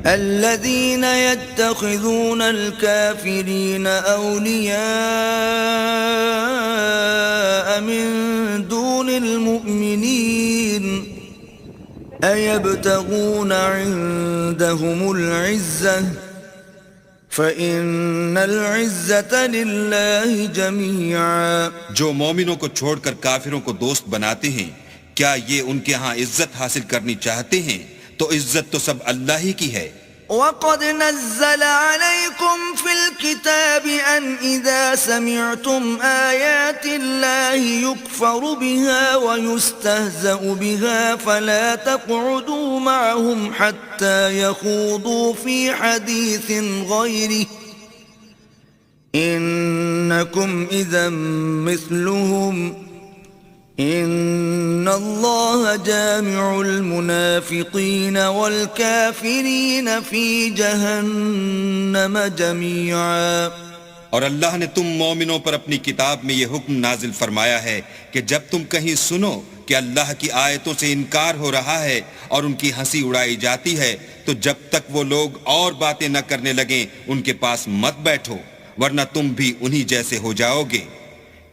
الذين يتخذون الكافرين أولياء من دون المؤمنين أيبتغون عندهم العزة فإن العزة لله جميعا. جو مومنوں کو چھوڑ کر کافروں کو دوست بناتے ہیں، کیا یہ ان کے ہاں عزت حاصل کرنی چاہتے ہیں؟ تو عزت تو سب اللہ ہی کی ہے. وَقَدْ نَزَّلَ عَلَيْكُمْ فِي الْكِتَابِ أَنْ إِذَا سَمِعْتُمْ آيَاتِ اللَّهِ يُكْفَرُ بِهَا وَيُسْتَهْزَأُ بِهَا فَلَا تَقْعُدُوا مَعَهُمْ حَتَّى يَخُوضُوا فِي حَدِيثٍ غَيْرِهِ إِنَّكُمْ إِذًا مِثْلُهُمْ ان اللہ جامع المنافقین والکافرین فی جہنم جميعا. اور اللہ نے تم مومنوں پر اپنی کتاب میں یہ حکم نازل فرمایا ہے کہ جب تم کہیں سنو کہ اللہ کی آیتوں سے انکار ہو رہا ہے اور ان کی ہنسی اڑائی جاتی ہے تو جب تک وہ لوگ اور باتیں نہ کرنے لگیں ان کے پاس مت بیٹھو، ورنہ تم بھی انہی جیسے ہو جاؤ گے.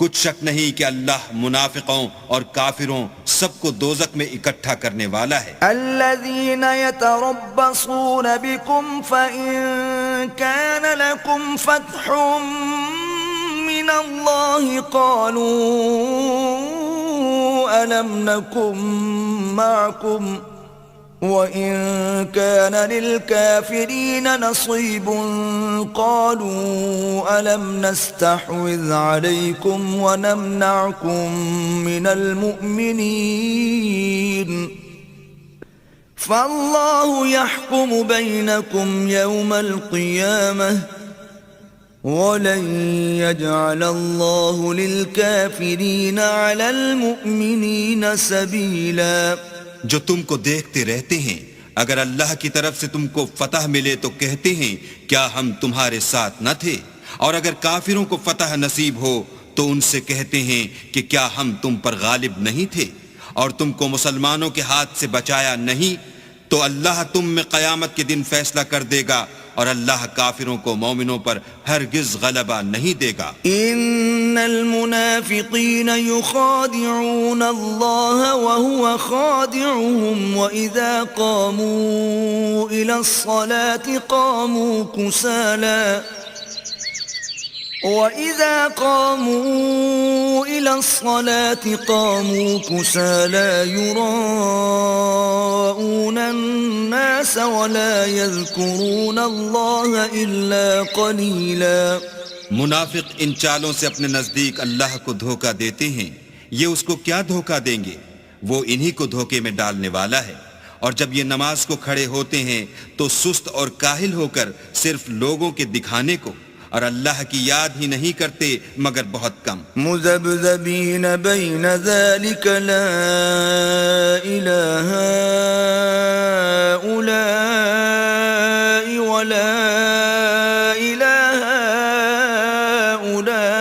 کچھ شک نہیں کہ اللہ منافقوں اور کافروں سب کو دوزخ میں اکٹھا کرنے والا ہے. الذين يتربصون بكم فإن كان لكم فتح من الله قالوا ألم نكن معكم وَإِن كَانَ لِلْكَافِرِينَ نَصِيبٌ قَالُوا أَلَمْ نَسْتَحْوِذْ عَلَيْكُمْ وَنَمْنَعْكُمْ مِنَ الْمُؤْمِنِينَ فَاللَّهُ يَحْكُمُ بَيْنَكُمْ يَوْمَ الْقِيَامَةِ وَلَنْ يَجْعَلَ اللَّهُ لِلْكَافِرِينَ عَلَى الْمُؤْمِنِينَ سَبِيلًا. جو تم کو دیکھتے رہتے ہیں، اگر اللہ کی طرف سے تم کو فتح ملے تو کہتے ہیں کیا ہم تمہارے ساتھ نہ تھے، اور اگر کافروں کو فتح نصیب ہو تو ان سے کہتے ہیں کہ کیا ہم تم پر غالب نہیں تھے اور تم کو مسلمانوں کے ہاتھ سے بچایا نہیں. تو اللہ تم میں قیامت کے دن فیصلہ کر دے گا اور اللہ کافروں کو مومنوں پر ہرگز غلبہ نہیں دے گا. ان المنافقین یخادعون اللہ وهو خادعهم واذا قاموا الى الصلاة قاموا كسالى وَإِذَا قَامُوا إِلَى الصَّلَاةِ قَامُوا كُسَالَى يُرَاءُونَ النَّاسَ وَلَا يَذْكُرُونَ اللَّهَ إِلَّا قَلِيلًا. منافق ان چالوں سے اپنے نزدیک اللہ کو دھوکہ دیتے ہیں، یہ اس کو کیا دھوکہ دیں گے؟ وہ انہی کو دھوکے میں ڈالنے والا ہے. اور جب یہ نماز کو کھڑے ہوتے ہیں تو سست اور کاہل ہو کر صرف لوگوں کے دکھانے کو اور اللہ کی یاد ہی نہیں کرتے مگر بہت کم. مذبذبین بین ذلک لا الہ هؤلاء ولا الہ هؤلاء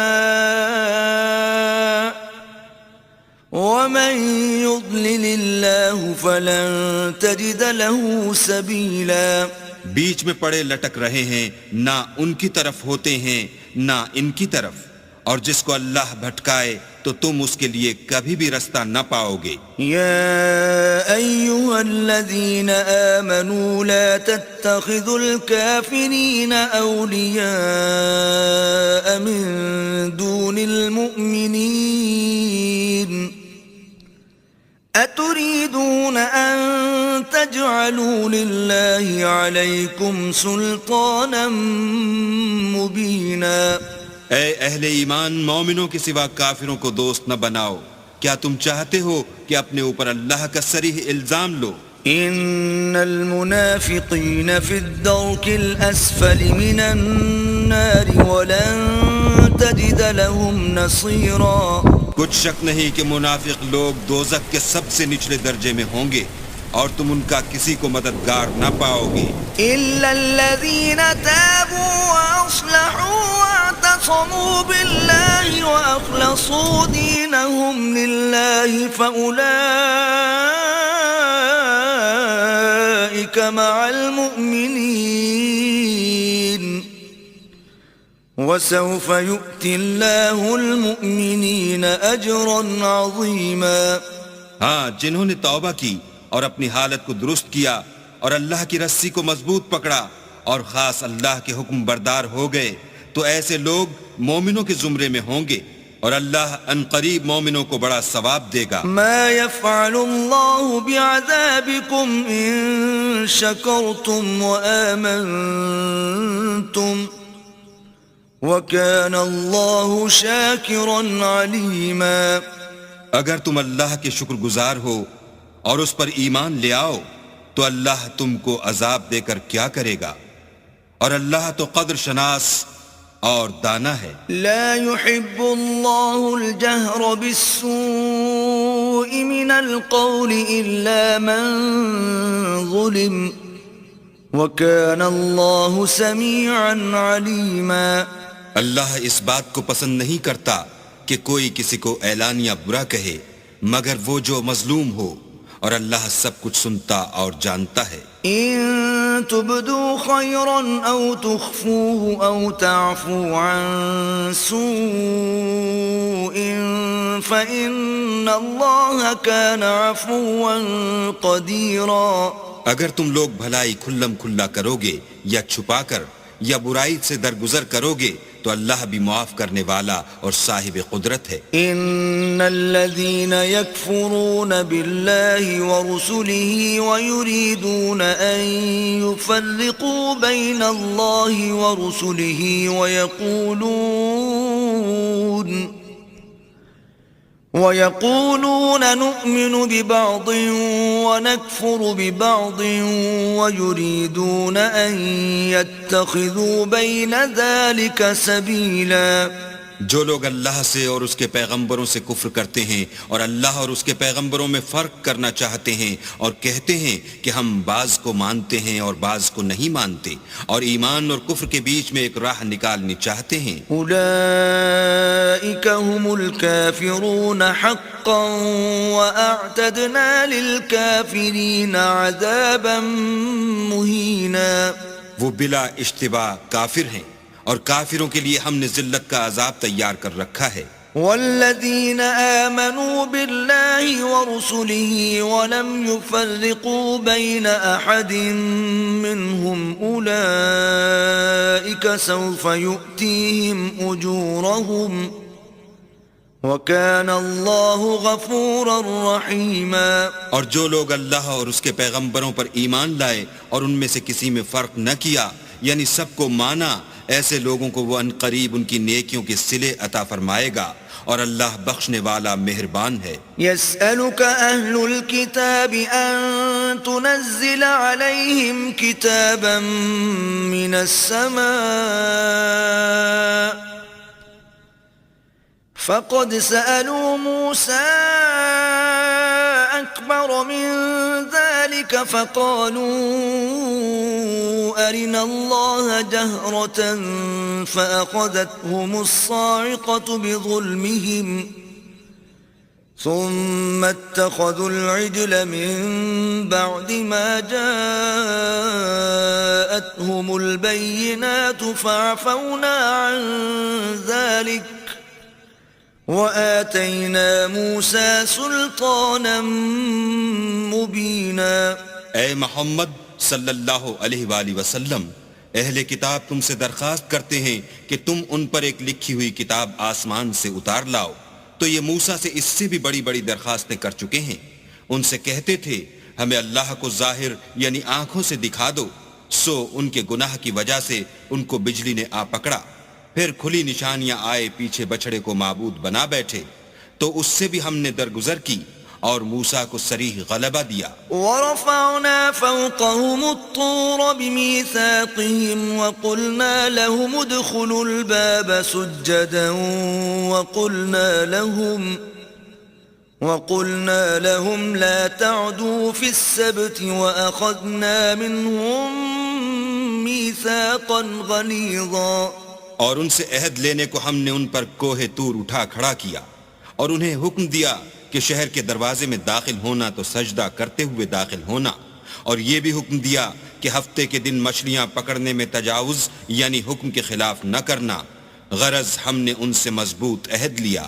ومن يضلل اللہ فلن تجد له سبیلا. بیچ میں پڑے لٹک رہے ہیں، نہ ان کی طرف ہوتے ہیں نہ ان کی طرف، اور جس کو اللہ بھٹکائے تو تم اس کے لیے کبھی بھی رستہ نہ پاؤ گے. یا ایھا الذین آمنوا لا تتخذوا الکافرین اولیاء من دون المؤمنین اتريدون ان تجعلوا لله عليكم سلطانا مبينا. اے اہل ایمان، مومنوں کے سوا کافروں کو دوست نہ بناؤ. کیا تم چاہتے ہو کہ اپنے اوپر اللہ کا صریح الزام لو؟ ان المنافقین فی الدرک الاسفل من النار ولن تجد لهم نصیرا. کچھ شک نہیں کہ منافق لوگ دوزخ کے سب سے نچلے درجے میں ہوں گے اور تم ان کا کسی کو مددگار نہ پاؤ گے. الا الذین تابوا واصلحوا واعتصموا بالله واخلصوا دینهم لله فاولئک أولئك مع المؤمنين وسوف يؤتي الله المؤمنين أجرا عظيما. ہاں، جنہوں نے توبہ کی اور اپنی حالت کو درست کیا اور اللہ کی رسی کو مضبوط پکڑا اور خاص اللہ کے حکم بردار ہو گئے تو ایسے لوگ مومنوں کے زمرے میں ہوں گے اور اللہ عنقریب مومنوں کو بڑا ثواب دے گا. ما يفعل الله بعذابكم إن شكرتم وآمنتم وكان الله شاكرا عليما. اگر تم اللہ کے شکر گزار ہو اور اس پر ایمان لے آؤ تو اللہ تم کو عذاب دے کر کیا کرے گا، اور اللہ تو قدر شناس اور دانا ہے. لا يحب الله الجهر بالسوء من القول إلا من ظلم وكان الله سميعا عليما. اللہ اس بات کو پسند نہیں کرتا کہ کوئی کسی کو اعلانیہ برا کہے مگر وہ جو مظلوم ہو، اور اللہ سب کچھ سنتا اور جانتا ہے. إن تبدوا خيرا أو تخفوه أو تعفوا عن سوء فإن الله كان عفوا قديرا. اگر تم لوگ بھلائی کھلم کھلا کرو گے یا چھپا کر یا برائی سے درگزر کرو گے تو اللہ بھی معاف کرنے والا اور صاحب قدرت ہے. ان الذين يكفرون بالله ورسله ويريدون ان يفرقوا بين الله ورسله ويقولون نؤمن ببعض ونكفر ببعض ويريدون أن يتخذوا بين ذلك سبيلا. جو لوگ اللہ سے اور اس کے پیغمبروں سے کفر کرتے ہیں اور اللہ اور اس کے پیغمبروں میں فرق کرنا چاہتے ہیں اور کہتے ہیں کہ ہم بعض کو مانتے ہیں اور بعض کو نہیں مانتے اور ایمان اور کفر کے بیچ میں ایک راہ نکالنی چاہتے ہیں، أولئك هم الكافرون حقا وأعتدنا للكافرين عذابا مهينا. وہ بلا اشتباہ کافر ہیں اور کافروں کے لیے ہم نے ذلت کا عذاب تیار کر رکھا ہے. والذين آمنوا بالله ورسله ولم يفرقوا بين أحد منهم أولئك سوف يؤتيهم أجورهم وكان الله غفورا رحيما. اور جو لوگ اللہ اور اس کے پیغمبروں پر ایمان لائے اور ان میں سے کسی میں فرق نہ کیا یعنی سب کو مانا، ایسے لوگوں کو وہ عنقریب ان کی نیکیوں کے صلے عطا فرمائے گا اور اللہ بخشنے والا مہربان ہے. يسألك أهل الكتاب أن تنزل عليهم كتابا من السماء فقد سألوا موسى أكبر من ذلك فقالوا أرنا الله جهرة فأخذتهم الصاعقة بظلمهم ثم اتخذوا العجل من بعد ما جاءتهم البينات فعفونا عن ذلك وآتينا موسى سلطانا مبينا. اے محمد صلی اللہ علیہ وآلہ وسلم، اہل کتاب تم سے درخواست کرتے ہیں کہ تم ان پر ایک لکھی ہوئی کتاب آسمان سے اتار لاؤ، تو یہ موسیٰ سے اس سے بھی بڑی بڑی درخواستیں کر چکے ہیں. ان سے کہتے تھے ہمیں اللہ کو ظاہر یعنی آنکھوں سے دکھا دو، سو ان کے گناہ کی وجہ سے ان کو بجلی نے آ پکڑا، پھر کھلی نشانیاں آئے پیچھے بچڑے کو معبود بنا بیٹھے، تو اس سے بھی ہم نے درگزر کی اور موسیٰ کو صریح غلبہ دیا. ورفعنا فوقهم الطور بميثاقهم وقلنا لهم ادخلوا الباب سجدا وقلنا لهم لا تعدوا في السبت وأخذنا منهم ميثاقا غليظا. اور ان سے عہد لینے کو ہم نے ان پر کوہ طور اٹھا کھڑا کیا اور انہیں حکم دیا کہ شہر کے دروازے میں داخل ہونا تو سجدہ کرتے ہوئے داخل ہونا، اور یہ بھی حکم دیا کہ ہفتے کے دن مچھلیاں پکڑنے میں تجاوز یعنی حکم کے خلاف نہ کرنا، غرض ہم نے ان سے مضبوط عہد لیا۔